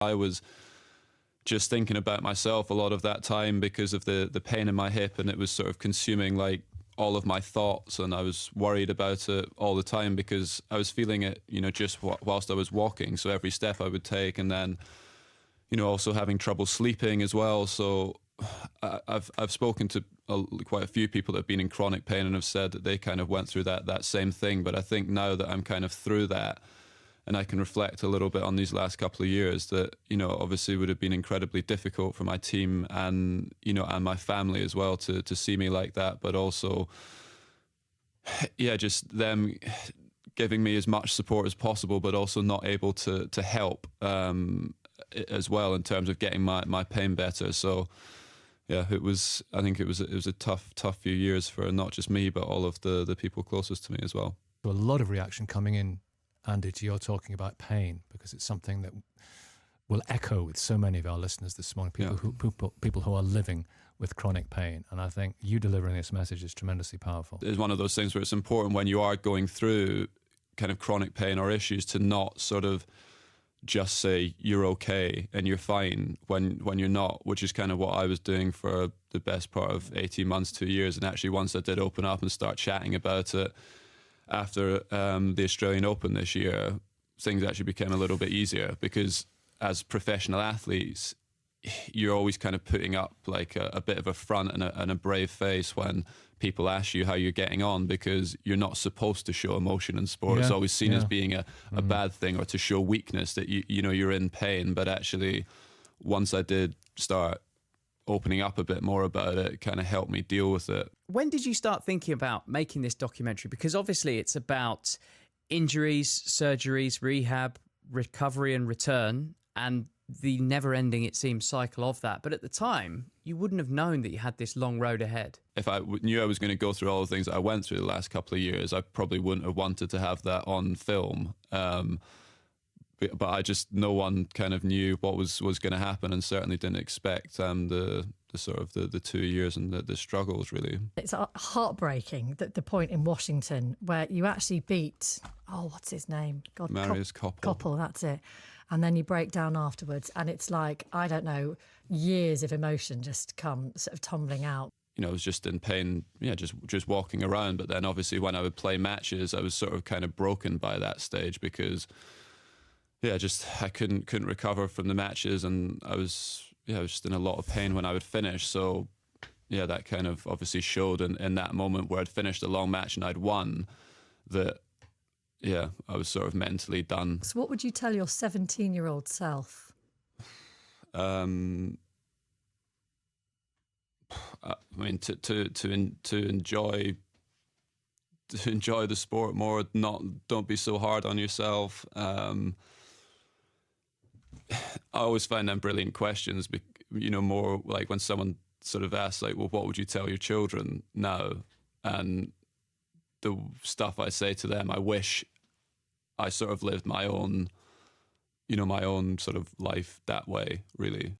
I was just thinking about myself a lot of that time because of the pain in my hip, and it was sort of consuming like all of my thoughts, and I was worried about it all the time because I was feeling it, just whilst I was walking. So every step I would take, and then, also having trouble sleeping as well. So I've spoken to quite a few people that have been in chronic pain and have said that they kind of went through that same thing. But I think now that I'm kind of through that, and I can reflect a little bit on these last couple of years, that, obviously would have been incredibly difficult for my team and, and my family as well to see me like that. But also, just them giving me as much support as possible, but also not able to help as well in terms of getting my pain better. So, I think it was a tough few years for not just me, but all of the people closest to me as well. A lot of reaction coming in, Andy, to your talking about pain, because it's something that will echo with so many of our listeners this morning, people who are living with chronic pain. And I think you delivering this message is tremendously powerful. It's one of those things where it's important when you are going through kind of chronic pain or issues to not sort of just say you're okay and you're fine when you're not, which is kind of what I was doing for the best part of 18 months, 2 years. And actually once I did open up and start chatting about it, after the Australian Open this year, things actually became a little bit easier, because as professional athletes, you're always kind of putting up like a bit of a front and a brave face when people ask you how you're getting on, because you're not supposed to show emotion in sport. It's always seen as being a bad thing, or to show weakness, that you're in pain. But actually, once I did start opening up a bit more about it, it kind of helped me deal with it. When did you start thinking about making this documentary? Because obviously it's about injuries, surgeries, rehab, recovery and return, and the never-ending, it seems, cycle of that. But at the time, you wouldn't have known that you had this long road ahead. If I knew I was going to go through all the things that I went through the last couple of years, I probably wouldn't have wanted to have that on film. But I just, no one kind of knew what was going to happen, and certainly didn't expect the sort of the 2 years and the struggles, really. It's heartbreaking, the point in Washington where you actually beat, what's his name? God, Marius Koppel. Koppel, that's it. And then you break down afterwards, and it's like, I don't know, years of emotion just come sort of tumbling out. I was just in pain, just walking around. But then obviously when I would play matches, I was sort of kind of broken by that stage, because I couldn't recover from the matches, and I was just in a lot of pain when I would finish. So that kind of obviously showed in that moment where I'd finished a long match and I'd won, that I was sort of mentally done. So what would you tell your 17-year-old self? I mean, to enjoy the sport more. Don't be so hard on yourself. I always find them brilliant questions, more like when someone sort of asks, like, well, what would you tell your children now? And the stuff I say to them, I wish I sort of lived my own sort of life that way, really.